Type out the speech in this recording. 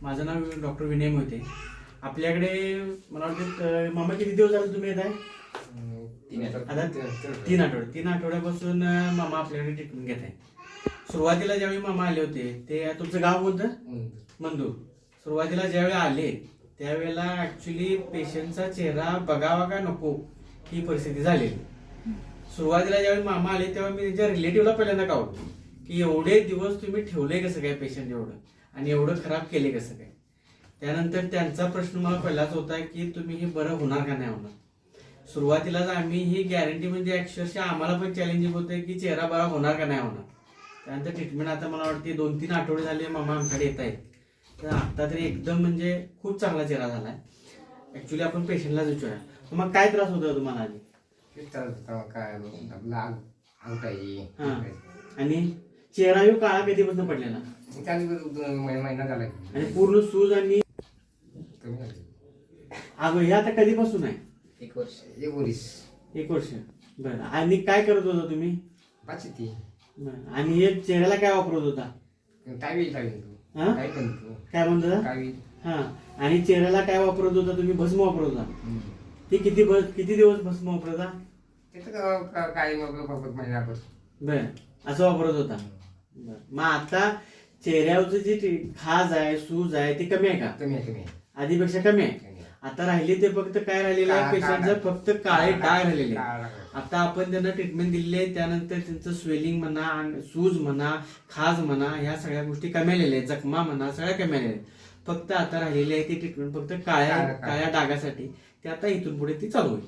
माझं नाव डॉक्टर विनय मोहिते. आपल्याकडे मला वाटतं मामा किती दिवस झाले तुम्ही येत आहे? 3 आठवड्यापासून मामा आपल्याकडे ट्रीटमेंट घेत आहे. सुरुवातीला ज्यावेळी मामा आले होते ते तुमचं गाव कोणतं? मंदूर. सुरुवातीला ज्यावेळी आले त्यावेळेला ऍक्च्युली पेशंटचा चेहरा बघावा का नको ही परिस्थिती झाली. सुरुवातीला ज्यावेळी मामा आले तेव्हा मी त्यांच्या रिलेटिव्हला पहिल्यांदा कावलो की एवढे दिवस तुम्ही ठेवले कसं काय पेशंट एवढं आणि एवढं खराब केले कसं काय. त्यानंतर त्यांचा प्रश्न मला पहिलाच होता की तुम्ही हे बरं होणार का नाही होणार. सुरुवातीलाच आम्ही ही गॅरंटी म्हणजे अक्षरशः आम्हाला पण चॅलेंजिंग होतं की चेहरा बरा होणार का नाही होणार. त्यानंतर ट्रीटमेंट आता मला वाटते 2-3 आठवडे झाले मामा आमच्याकडे येत आहेत. तर आता तरी एकदम म्हणजे खूप चांगला चेहरा झालाय. ऍक्च्युली आपण पेशंटलाच विचारूया मग काय त्रास होता तुम्हाला आधी? काय आपला आणि चेहरा यो काळा कधीपासून पडलेला महिना झाला आणि पूर्ण सूज आणि अगं हे आता कधीपासून आहे? 1 वर्ष. बरं. आणि काय करत होता तुम्ही? बरं. आणि हे चेहऱ्याला काय वापरत होता? काय म्हणत होता? हा. आणि चेहऱ्याला काय वापरत होता तुम्ही? भस्म वापरत होता. ते किती दिवस भस्म वापरत होता? बर असं वापरत होता. मग आता चेहऱ्यावरचं जे खाज आहे सूज आहे ते कमी आहे का? कमी आधीपेक्षा कमी आहे. आता राहिले ते फक्त काय राहिलेलं आहे पेशंटचं फक्त काळे डाग राहिलेले. आता आपण त्यांना ट्रीटमेंट दिलेली आहे त्यानंतर त्यांचं स्वेलिंग म्हणा सूज म्हणा खाज म्हणा ह्या सगळ्या गोष्टी कमी आलेल्या आहेत. जखमा म्हणा सगळ्या कमी आलेल्या आहेत. फक्त आता राहिलेली आहे ती ट्रीटमेंट फक्त काळ्या डागासाठी. ते आता इथून पुढे ती चालू होईल.